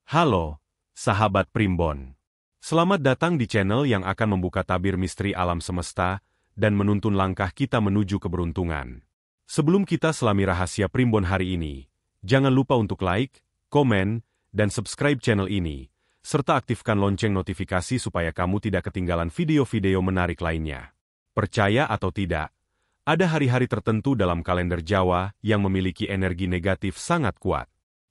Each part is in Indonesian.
Halo, sahabat Primbon. Selamat datang di channel yang akan membuka tabir misteri alam semesta dan menuntun langkah kita menuju keberuntungan. Sebelum kita selami rahasia Primbon hari ini, jangan lupa untuk like, komen, dan subscribe channel ini, serta aktifkan lonceng notifikasi supaya kamu tidak ketinggalan video-video menarik lainnya. Percaya atau tidak, ada hari-hari tertentu dalam kalender Jawa yang memiliki energi negatif sangat kuat.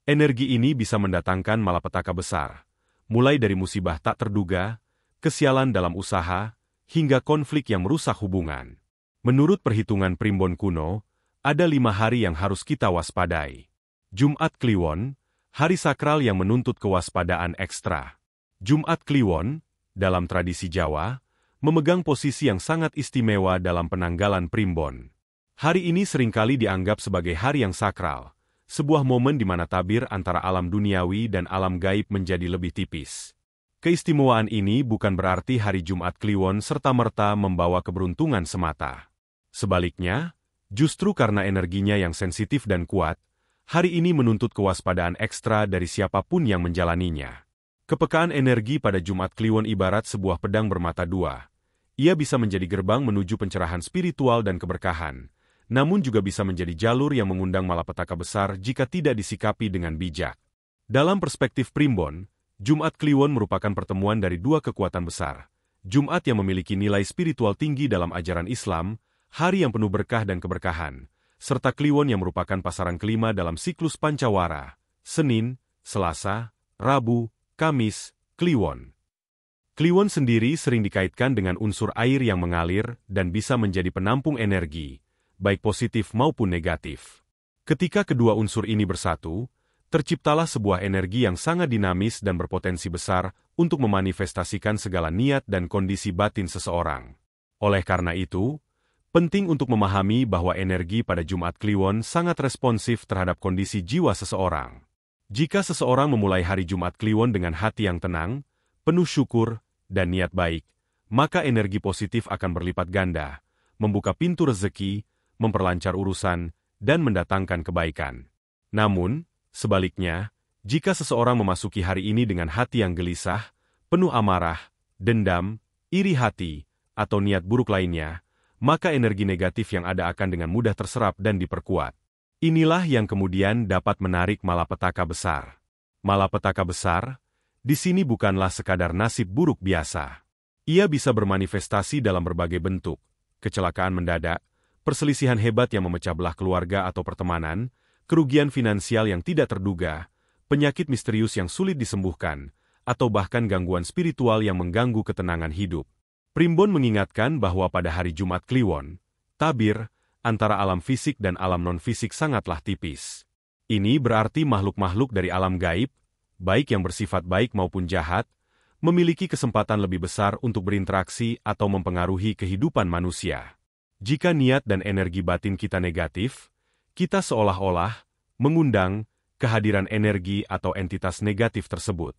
Energi ini bisa mendatangkan malapetaka besar, mulai dari musibah tak terduga, kesialan dalam usaha, hingga konflik yang merusak hubungan. Menurut perhitungan Primbon kuno, ada 5 hari yang harus kita waspadai. Jumat Kliwon, hari sakral yang menuntut kewaspadaan ekstra. Jumat Kliwon, dalam tradisi Jawa, memegang posisi yang sangat istimewa dalam penanggalan Primbon. Hari ini seringkali dianggap sebagai hari yang sakral, sebuah momen di mana tabir antara alam duniawi dan alam gaib menjadi lebih tipis. Keistimewaan ini bukan berarti hari Jumat Kliwon serta-merta membawa keberuntungan semata. Sebaliknya, justru karena energinya yang sensitif dan kuat, hari ini menuntut kewaspadaan ekstra dari siapapun yang menjalaninya. Kepekaan energi pada Jumat Kliwon ibarat sebuah pedang bermata dua. Ia bisa menjadi gerbang menuju pencerahan spiritual dan keberkahan, namun juga bisa menjadi jalur yang mengundang malapetaka besar jika tidak disikapi dengan bijak. Dalam perspektif Primbon, Jumat Kliwon merupakan pertemuan dari dua kekuatan besar. Jumat yang memiliki nilai spiritual tinggi dalam ajaran Islam, hari yang penuh berkah dan keberkahan, serta Kliwon yang merupakan pasaran kelima dalam siklus Pancawara, Senin, Selasa, Rabu, Kamis, Kliwon. Kliwon sendiri sering dikaitkan dengan unsur air yang mengalir dan bisa menjadi penampung energi, baik positif maupun negatif. Ketika kedua unsur ini bersatu, terciptalah sebuah energi yang sangat dinamis dan berpotensi besar untuk memanifestasikan segala niat dan kondisi batin seseorang. Oleh karena itu, penting untuk memahami bahwa energi pada Jumat Kliwon sangat responsif terhadap kondisi jiwa seseorang. Jika seseorang memulai hari Jumat Kliwon dengan hati yang tenang, penuh syukur, dan niat baik, maka energi positif akan berlipat ganda, membuka pintu rezeki, memperlancar urusan, dan mendatangkan kebaikan. Namun, sebaliknya, jika seseorang memasuki hari ini dengan hati yang gelisah, penuh amarah, dendam, iri hati, atau niat buruk lainnya, maka energi negatif yang ada akan dengan mudah terserap dan diperkuat. Inilah yang kemudian dapat menarik malapetaka besar. Malapetaka besar, di sini bukanlah sekadar nasib buruk biasa. Ia bisa bermanifestasi dalam berbagai bentuk, kecelakaan mendadak, perselisihan hebat yang memecah belah keluarga atau pertemanan, kerugian finansial yang tidak terduga, penyakit misterius yang sulit disembuhkan, atau bahkan gangguan spiritual yang mengganggu ketenangan hidup. Primbon mengingatkan bahwa pada hari Jumat Kliwon, tabir antara alam fisik dan alam non-fisik sangatlah tipis. Ini berarti makhluk-makhluk dari alam gaib, baik yang bersifat baik maupun jahat, memiliki kesempatan lebih besar untuk berinteraksi atau mempengaruhi kehidupan manusia. Jika niat dan energi batin kita negatif, kita seolah-olah mengundang kehadiran energi atau entitas negatif tersebut.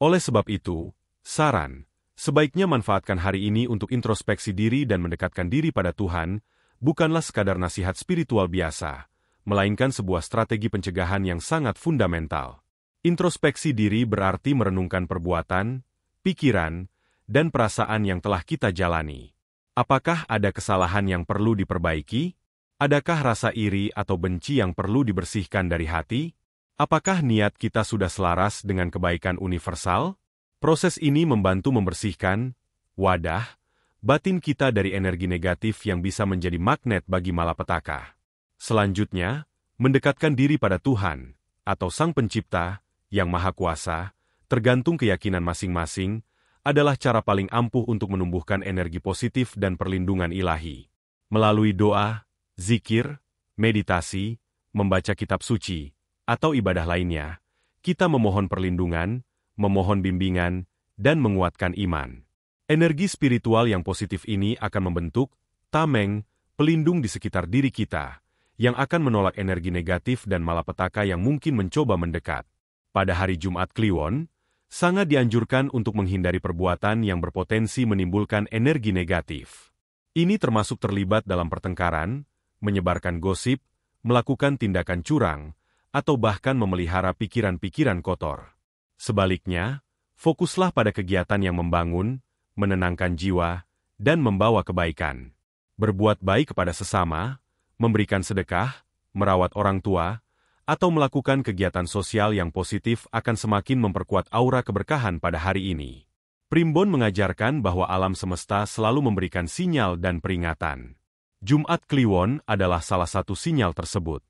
Oleh sebab itu, saran, sebaiknya manfaatkan hari ini untuk introspeksi diri dan mendekatkan diri pada Tuhan, bukanlah sekadar nasihat spiritual biasa, melainkan sebuah strategi pencegahan yang sangat fundamental. Introspeksi diri berarti merenungkan perbuatan, pikiran, dan perasaan yang telah kita jalani. Apakah ada kesalahan yang perlu diperbaiki? Adakah rasa iri atau benci yang perlu dibersihkan dari hati? Apakah niat kita sudah selaras dengan kebaikan universal? Proses ini membantu membersihkan wadah batin kita dari energi negatif yang bisa menjadi magnet bagi malapetaka. Selanjutnya, mendekatkan diri pada Tuhan, atau Sang Pencipta, yang Maha Kuasa, tergantung keyakinan masing-masing, adalah cara paling ampuh untuk menumbuhkan energi positif dan perlindungan ilahi. Melalui doa, zikir, meditasi, membaca kitab suci, atau ibadah lainnya, kita memohon perlindungan, memohon bimbingan, dan menguatkan iman. Energi spiritual yang positif ini akan membentuk tameng, pelindung di sekitar diri kita, yang akan menolak energi negatif dan malapetaka yang mungkin mencoba mendekat. Pada hari Jumat Kliwon, sangat dianjurkan untuk menghindari perbuatan yang berpotensi menimbulkan energi negatif. Ini termasuk terlibat dalam pertengkaran, menyebarkan gosip, melakukan tindakan curang, atau bahkan memelihara pikiran-pikiran kotor. Sebaliknya, fokuslah pada kegiatan yang membangun, menenangkan jiwa, dan membawa kebaikan. Berbuat baik kepada sesama, memberikan sedekah, merawat orang tua, atau melakukan kegiatan sosial yang positif akan semakin memperkuat aura keberkahan pada hari ini. Primbon mengajarkan bahwa alam semesta selalu memberikan sinyal dan peringatan. Jumat Kliwon adalah salah satu sinyal tersebut.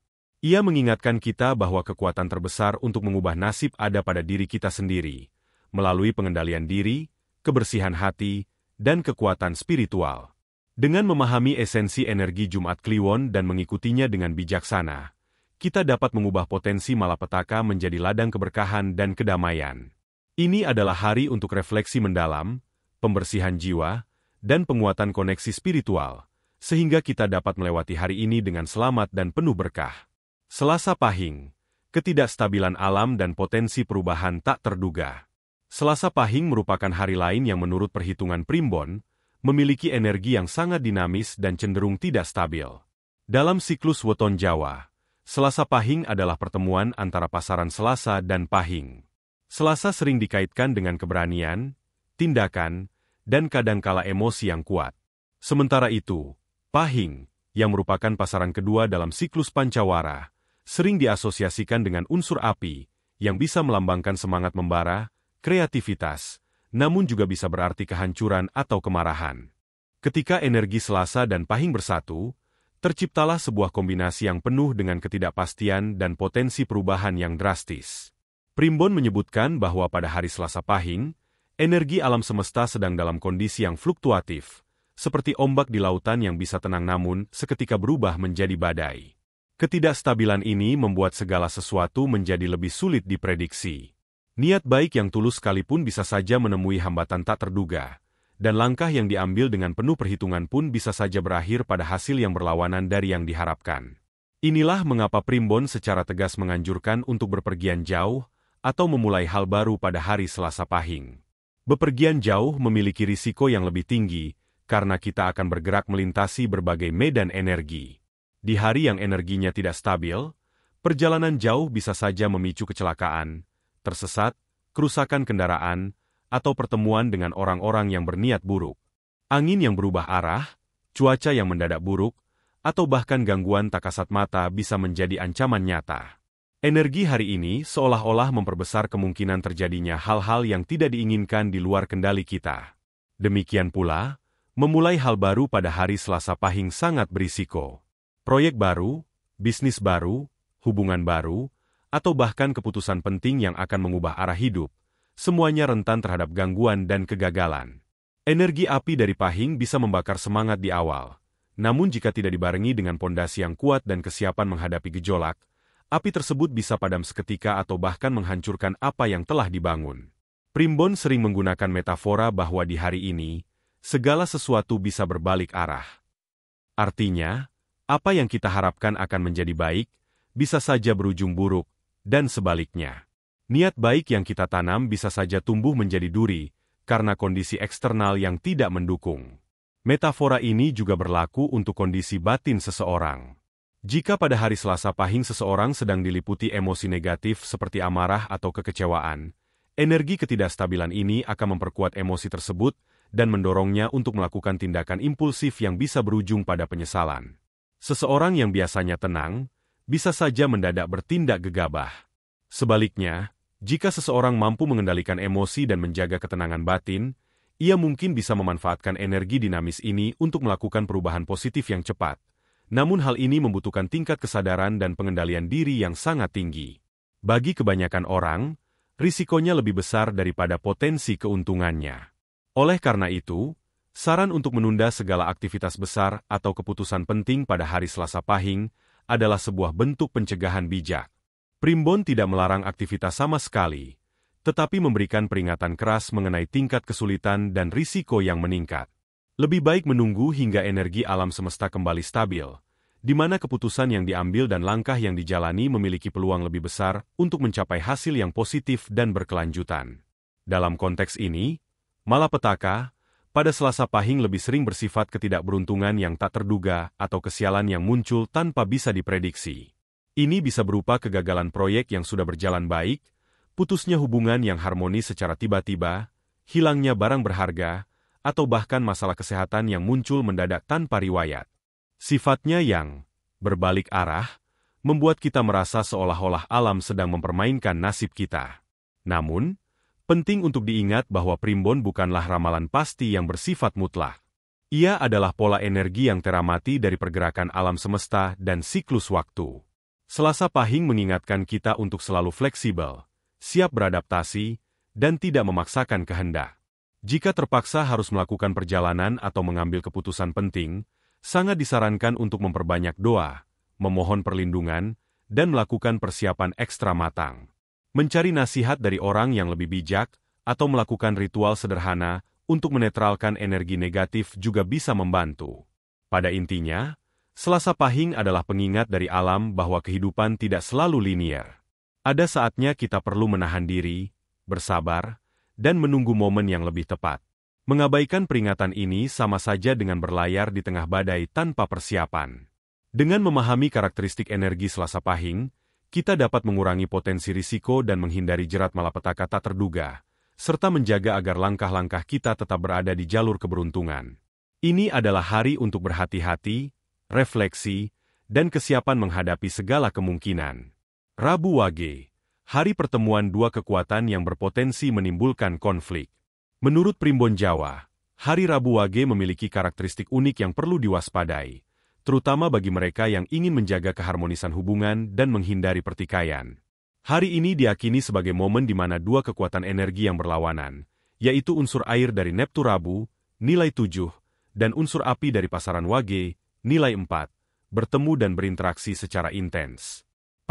Ia mengingatkan kita bahwa kekuatan terbesar untuk mengubah nasib ada pada diri kita sendiri, melalui pengendalian diri, kebersihan hati, dan kekuatan spiritual. Dengan memahami esensi energi Jumat Kliwon dan mengikutinya dengan bijaksana, kita dapat mengubah potensi malapetaka menjadi ladang keberkahan dan kedamaian. Ini adalah hari untuk refleksi mendalam, pembersihan jiwa, dan penguatan koneksi spiritual, sehingga kita dapat melewati hari ini dengan selamat dan penuh berkah. Selasa Pahing, ketidakstabilan alam dan potensi perubahan tak terduga. Selasa Pahing merupakan hari lain yang menurut perhitungan Primbon, memiliki energi yang sangat dinamis dan cenderung tidak stabil. Dalam siklus Weton Jawa, Selasa Pahing adalah pertemuan antara pasaran Selasa dan Pahing. Selasa sering dikaitkan dengan keberanian, tindakan, dan kadangkala emosi yang kuat. Sementara itu, Pahing, yang merupakan pasaran kedua dalam siklus Pancawara, sering diasosiasikan dengan unsur api, yang bisa melambangkan semangat membara, kreativitas, namun juga bisa berarti kehancuran atau kemarahan. Ketika energi Selasa dan Pahing bersatu, terciptalah sebuah kombinasi yang penuh dengan ketidakpastian dan potensi perubahan yang drastis. Primbon menyebutkan bahwa pada hari Selasa Pahing, energi alam semesta sedang dalam kondisi yang fluktuatif, seperti ombak di lautan yang bisa tenang namun seketika berubah menjadi badai. Ketidakstabilan ini membuat segala sesuatu menjadi lebih sulit diprediksi. Niat baik yang tulus sekalipun bisa saja menemui hambatan tak terduga, dan langkah yang diambil dengan penuh perhitungan pun bisa saja berakhir pada hasil yang berlawanan dari yang diharapkan. Inilah mengapa Primbon secara tegas menganjurkan untuk bepergian jauh atau memulai hal baru pada hari Selasa Pahing. Bepergian jauh memiliki risiko yang lebih tinggi, karena kita akan bergerak melintasi berbagai medan energi. Di hari yang energinya tidak stabil, perjalanan jauh bisa saja memicu kecelakaan, tersesat, kerusakan kendaraan, atau pertemuan dengan orang-orang yang berniat buruk. Angin yang berubah arah, cuaca yang mendadak buruk, atau bahkan gangguan tak kasat mata bisa menjadi ancaman nyata. Energi hari ini seolah-olah memperbesar kemungkinan terjadinya hal-hal yang tidak diinginkan di luar kendali kita. Demikian pula, memulai hal baru pada hari Selasa Pahing sangat berisiko. Proyek baru, bisnis baru, hubungan baru, atau bahkan keputusan penting yang akan mengubah arah hidup, semuanya rentan terhadap gangguan dan kegagalan. Energi api dari Pahing bisa membakar semangat di awal, namun jika tidak dibarengi dengan pondasi yang kuat dan kesiapan menghadapi gejolak, api tersebut bisa padam seketika atau bahkan menghancurkan apa yang telah dibangun. Primbon sering menggunakan metafora bahwa di hari ini, segala sesuatu bisa berbalik arah. Artinya, apa yang kita harapkan akan menjadi baik, bisa saja berujung buruk, dan sebaliknya. Niat baik yang kita tanam bisa saja tumbuh menjadi duri, karena kondisi eksternal yang tidak mendukung. Metafora ini juga berlaku untuk kondisi batin seseorang. Jika pada hari Selasa Pahing seseorang sedang diliputi emosi negatif seperti amarah atau kekecewaan, energi ketidakstabilan ini akan memperkuat emosi tersebut dan mendorongnya untuk melakukan tindakan impulsif yang bisa berujung pada penyesalan. Seseorang yang biasanya tenang, bisa saja mendadak bertindak gegabah. Sebaliknya, jika seseorang mampu mengendalikan emosi dan menjaga ketenangan batin, ia mungkin bisa memanfaatkan energi dinamis ini untuk melakukan perubahan positif yang cepat. Namun hal ini membutuhkan tingkat kesadaran dan pengendalian diri yang sangat tinggi. Bagi kebanyakan orang, risikonya lebih besar daripada potensi keuntungannya. Oleh karena itu, saran untuk menunda segala aktivitas besar atau keputusan penting pada hari Selasa Pahing adalah sebuah bentuk pencegahan bijak. Primbon tidak melarang aktivitas sama sekali, tetapi memberikan peringatan keras mengenai tingkat kesulitan dan risiko yang meningkat. Lebih baik menunggu hingga energi alam semesta kembali stabil, di mana keputusan yang diambil dan langkah yang dijalani memiliki peluang lebih besar untuk mencapai hasil yang positif dan berkelanjutan. Dalam konteks ini, malapetaka pada Selasa Pahing lebih sering bersifat ketidakberuntungan yang tak terduga atau kesialan yang muncul tanpa bisa diprediksi. Ini bisa berupa kegagalan proyek yang sudah berjalan baik, putusnya hubungan yang harmonis secara tiba-tiba, hilangnya barang berharga, atau bahkan masalah kesehatan yang muncul mendadak tanpa riwayat. Sifatnya yang berbalik arah, membuat kita merasa seolah-olah alam sedang mempermainkan nasib kita. Namun, penting untuk diingat bahwa primbon bukanlah ramalan pasti yang bersifat mutlak. Ia adalah pola energi yang teramati dari pergerakan alam semesta dan siklus waktu. Selasa Pahing mengingatkan kita untuk selalu fleksibel, siap beradaptasi, dan tidak memaksakan kehendak. Jika terpaksa harus melakukan perjalanan atau mengambil keputusan penting, sangat disarankan untuk memperbanyak doa, memohon perlindungan, dan melakukan persiapan ekstra matang. Mencari nasihat dari orang yang lebih bijak, atau melakukan ritual sederhana untuk menetralkan energi negatif juga bisa membantu. Pada intinya, Selasa Pahing adalah pengingat dari alam bahwa kehidupan tidak selalu linier. Ada saatnya kita perlu menahan diri, bersabar, dan menunggu momen yang lebih tepat. Mengabaikan peringatan ini sama saja dengan berlayar di tengah badai tanpa persiapan. Dengan memahami karakteristik energi Selasa Pahing, kita dapat mengurangi potensi risiko dan menghindari jerat malapetaka tak terduga, serta menjaga agar langkah-langkah kita tetap berada di jalur keberuntungan. Ini adalah hari untuk berhati-hati, refleksi, dan kesiapan menghadapi segala kemungkinan. Rabu Wage, hari pertemuan dua kekuatan yang berpotensi menimbulkan konflik. Menurut Primbon Jawa, hari Rabu Wage memiliki karakteristik unik yang perlu diwaspadai, terutama bagi mereka yang ingin menjaga keharmonisan hubungan dan menghindari pertikaian. Hari ini diakini sebagai momen di mana dua kekuatan energi yang berlawanan, yaitu unsur air dari Neptu Rabu, nilai 7, dan unsur api dari pasaran Wage, nilai 4, bertemu dan berinteraksi secara intens.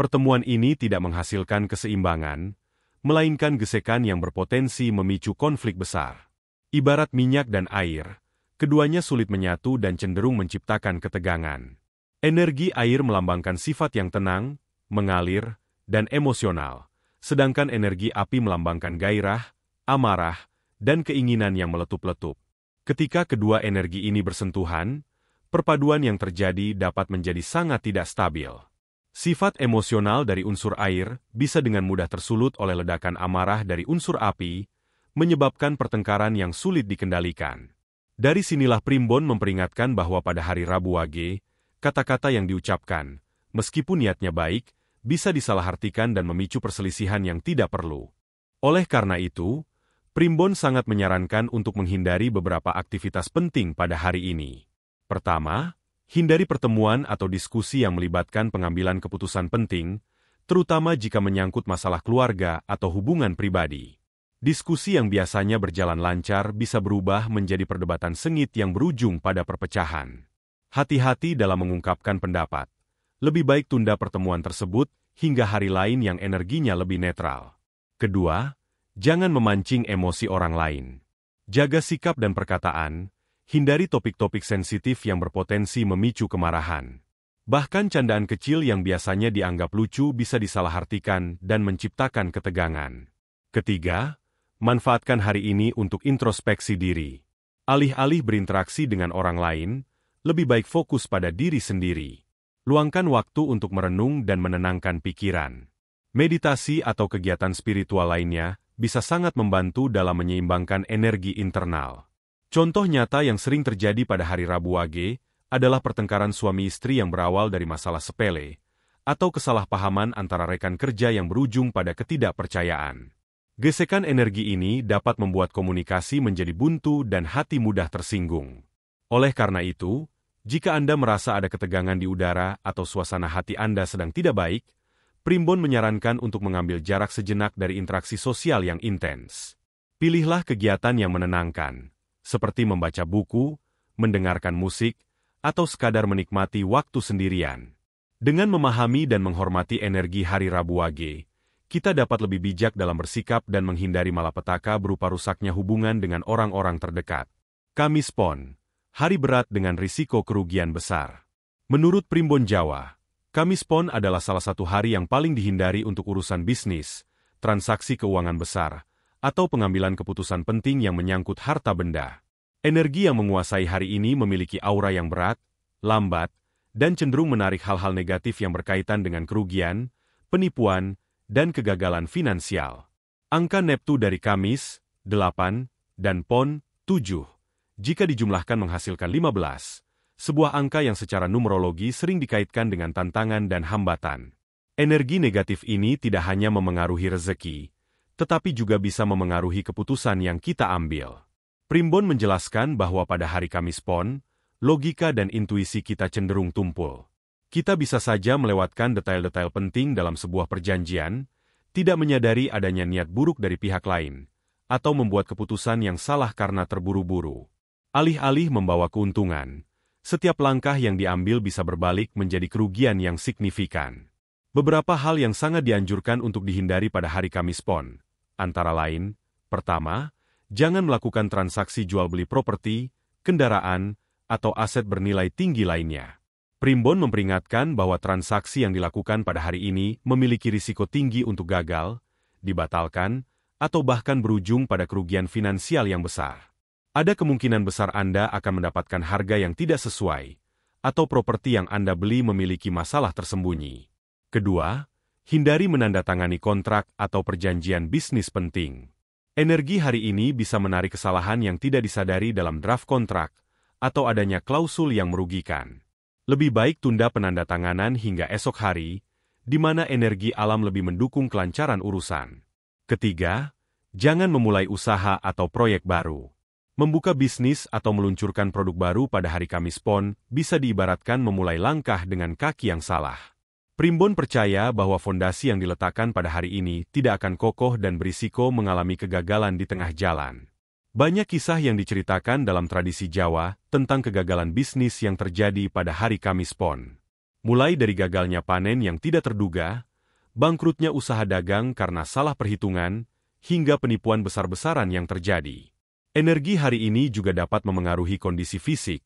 Pertemuan ini tidak menghasilkan keseimbangan, melainkan gesekan yang berpotensi memicu konflik besar. Ibarat minyak dan air, keduanya sulit menyatu dan cenderung menciptakan ketegangan. Energi air melambangkan sifat yang tenang, mengalir, dan emosional, sedangkan energi api melambangkan gairah, amarah, dan keinginan yang meletup-letup. Ketika kedua energi ini bersentuhan, perpaduan yang terjadi dapat menjadi sangat tidak stabil. Sifat emosional dari unsur air bisa dengan mudah tersulut oleh ledakan amarah dari unsur api, menyebabkan pertengkaran yang sulit dikendalikan. Dari sinilah Primbon memperingatkan bahwa pada hari Rabu Wage, kata-kata yang diucapkan, meskipun niatnya baik, bisa disalahartikan dan memicu perselisihan yang tidak perlu. Oleh karena itu, Primbon sangat menyarankan untuk menghindari beberapa aktivitas penting pada hari ini. Pertama, hindari pertemuan atau diskusi yang melibatkan pengambilan keputusan penting, terutama jika menyangkut masalah keluarga atau hubungan pribadi. Diskusi yang biasanya berjalan lancar bisa berubah menjadi perdebatan sengit yang berujung pada perpecahan. Hati-hati dalam mengungkapkan pendapat. Lebih baik tunda pertemuan tersebut hingga hari lain yang energinya lebih netral. Kedua, jangan memancing emosi orang lain. Jaga sikap dan perkataan, hindari topik-topik sensitif yang berpotensi memicu kemarahan. Bahkan candaan kecil yang biasanya dianggap lucu bisa disalahartikan dan menciptakan ketegangan. Ketiga, manfaatkan hari ini untuk introspeksi diri. Alih-alih berinteraksi dengan orang lain, lebih baik fokus pada diri sendiri. Luangkan waktu untuk merenung dan menenangkan pikiran. Meditasi atau kegiatan spiritual lainnya bisa sangat membantu dalam menyeimbangkan energi internal. Contoh nyata yang sering terjadi pada hari Rabu Wage adalah pertengkaran suami istri yang berawal dari masalah sepele, atau kesalahpahaman antara rekan kerja yang berujung pada ketidakpercayaan. Gesekan energi ini dapat membuat komunikasi menjadi buntu dan hati mudah tersinggung. Oleh karena itu, jika Anda merasa ada ketegangan di udara atau suasana hati Anda sedang tidak baik, Primbon menyarankan untuk mengambil jarak sejenak dari interaksi sosial yang intens. Pilihlah kegiatan yang menenangkan, seperti membaca buku, mendengarkan musik, atau sekadar menikmati waktu sendirian. Dengan memahami dan menghormati energi hari Rabu Wage, kita dapat lebih bijak dalam bersikap dan menghindari malapetaka berupa rusaknya hubungan dengan orang-orang terdekat. Kamis Pon, hari berat dengan risiko kerugian besar. Menurut Primbon Jawa, Kamis Pon adalah salah satu hari yang paling dihindari untuk urusan bisnis, transaksi keuangan besar, atau pengambilan keputusan penting yang menyangkut harta benda. Energi yang menguasai hari ini memiliki aura yang berat, lambat, dan cenderung menarik hal-hal negatif yang berkaitan dengan kerugian, penipuan, dan kegagalan finansial. Angka Neptu dari Kamis, 8, dan Pon, 7, jika dijumlahkan menghasilkan 15, sebuah angka yang secara numerologi sering dikaitkan dengan tantangan dan hambatan. Energi negatif ini tidak hanya memengaruhi rezeki, tetapi juga bisa memengaruhi keputusan yang kita ambil. Primbon menjelaskan bahwa pada hari Kamis Pon, logika dan intuisi kita cenderung tumpul. Kita bisa saja melewatkan detail-detail penting dalam sebuah perjanjian, tidak menyadari adanya niat buruk dari pihak lain, atau membuat keputusan yang salah karena terburu-buru. Alih-alih membawa keuntungan, setiap langkah yang diambil bisa berbalik menjadi kerugian yang signifikan. Beberapa hal yang sangat dianjurkan untuk dihindari pada hari Kamis Pon, antara lain, pertama, jangan melakukan transaksi jual-beli properti, kendaraan, atau aset bernilai tinggi lainnya. Primbon memperingatkan bahwa transaksi yang dilakukan pada hari ini memiliki risiko tinggi untuk gagal, dibatalkan, atau bahkan berujung pada kerugian finansial yang besar. Ada kemungkinan besar Anda akan mendapatkan harga yang tidak sesuai, atau properti yang Anda beli memiliki masalah tersembunyi. Kedua, hindari menandatangani kontrak atau perjanjian bisnis penting. Energi hari ini bisa menarik kesalahan yang tidak disadari dalam draft kontrak, atau adanya klausul yang merugikan. Lebih baik tunda penandatanganan hingga esok hari, di mana energi alam lebih mendukung kelancaran urusan. Ketiga, jangan memulai usaha atau proyek baru. Membuka bisnis atau meluncurkan produk baru pada hari Kamis Pon bisa diibaratkan memulai langkah dengan kaki yang salah. Primbon percaya bahwa fondasi yang diletakkan pada hari ini tidak akan kokoh dan berisiko mengalami kegagalan di tengah jalan. Banyak kisah yang diceritakan dalam tradisi Jawa tentang kegagalan bisnis yang terjadi pada hari Kamis Pon. Mulai dari gagalnya panen yang tidak terduga, bangkrutnya usaha dagang karena salah perhitungan, hingga penipuan besar-besaran yang terjadi. Energi hari ini juga dapat memengaruhi kondisi fisik,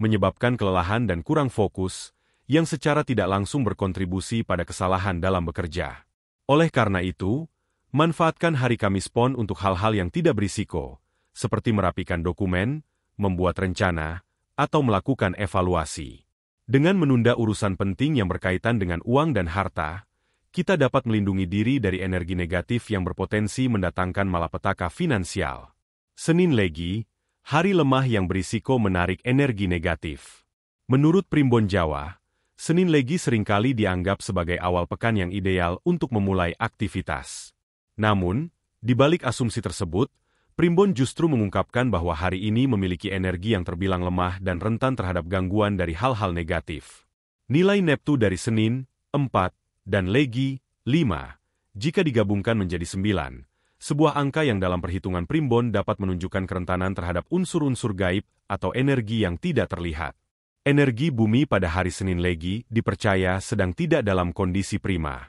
menyebabkan kelelahan dan kurang fokus, yang secara tidak langsung berkontribusi pada kesalahan dalam bekerja. Oleh karena itu, manfaatkan hari Kamis Pon untuk hal-hal yang tidak berisiko, seperti merapikan dokumen, membuat rencana, atau melakukan evaluasi. Dengan menunda urusan penting yang berkaitan dengan uang dan harta, kita dapat melindungi diri dari energi negatif yang berpotensi mendatangkan malapetaka finansial. Senin Legi, hari lemah yang berisiko menarik energi negatif. Menurut Primbon Jawa, Senin Legi seringkali dianggap sebagai awal pekan yang ideal untuk memulai aktivitas. Namun, di balik asumsi tersebut, Primbon justru mengungkapkan bahwa hari ini memiliki energi yang terbilang lemah dan rentan terhadap gangguan dari hal-hal negatif. Nilai Neptu dari Senin, 4, dan Legi, 5, jika digabungkan menjadi 9, sebuah angka yang dalam perhitungan Primbon dapat menunjukkan kerentanan terhadap unsur-unsur gaib atau energi yang tidak terlihat. Energi bumi pada hari Senin Legi dipercaya sedang tidak dalam kondisi prima.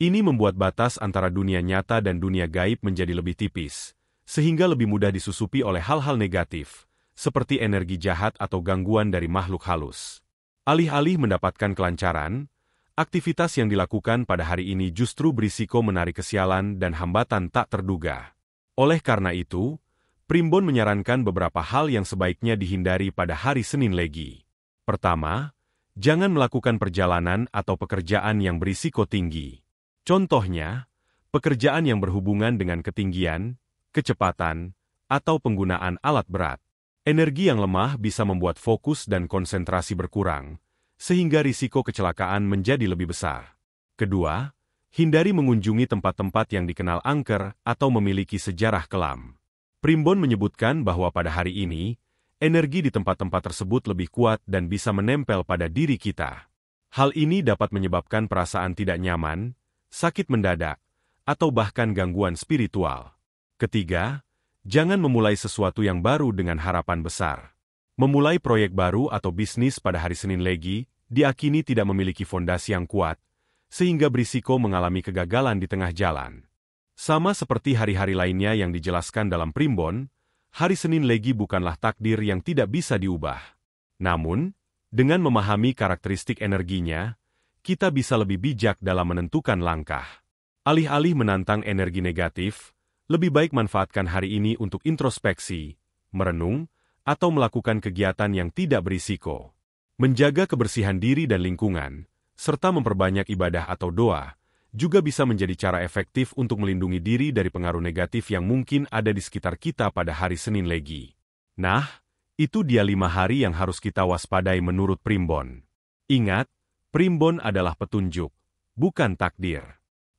Ini membuat batas antara dunia nyata dan dunia gaib menjadi lebih tipis, sehingga lebih mudah disusupi oleh hal-hal negatif, seperti energi jahat atau gangguan dari makhluk halus. Alih-alih mendapatkan kelancaran, aktivitas yang dilakukan pada hari ini justru berisiko menarik kesialan dan hambatan tak terduga. Oleh karena itu, Primbon menyarankan beberapa hal yang sebaiknya dihindari pada hari Senin Legi. Pertama, jangan melakukan perjalanan atau pekerjaan yang berisiko tinggi. Contohnya, pekerjaan yang berhubungan dengan ketinggian, kecepatan, atau penggunaan alat berat. Energi yang lemah bisa membuat fokus dan konsentrasi berkurang, sehingga risiko kecelakaan menjadi lebih besar. Kedua, hindari mengunjungi tempat-tempat yang dikenal angker atau memiliki sejarah kelam. Primbon menyebutkan bahwa pada hari ini, energi di tempat-tempat tersebut lebih kuat dan bisa menempel pada diri kita. Hal ini dapat menyebabkan perasaan tidak nyaman, sakit mendadak, atau bahkan gangguan spiritual. Ketiga, jangan memulai sesuatu yang baru dengan harapan besar. Memulai proyek baru atau bisnis pada hari Senin Legi diakini tidak memiliki fondasi yang kuat, sehingga berisiko mengalami kegagalan di tengah jalan. Sama seperti hari-hari lainnya yang dijelaskan dalam Primbon, hari Senin Legi bukanlah takdir yang tidak bisa diubah. Namun, dengan memahami karakteristik energinya, kita bisa lebih bijak dalam menentukan langkah. Alih-alih menantang energi negatif, lebih baik manfaatkan hari ini untuk introspeksi, merenung, atau melakukan kegiatan yang tidak berisiko. Menjaga kebersihan diri dan lingkungan, serta memperbanyak ibadah atau doa, juga bisa menjadi cara efektif untuk melindungi diri dari pengaruh negatif yang mungkin ada di sekitar kita pada hari Senin Legi. Nah, itu dia 5 hari yang harus kita waspadai menurut Primbon. Ingat, Primbon adalah petunjuk, bukan takdir.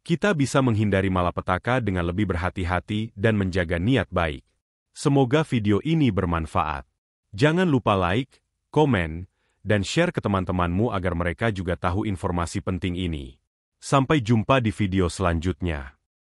Kita bisa menghindari malapetaka dengan lebih berhati-hati dan menjaga niat baik. Semoga video ini bermanfaat. Jangan lupa like, komen, dan share ke teman-temanmu agar mereka juga tahu informasi penting ini. Sampai jumpa di video selanjutnya.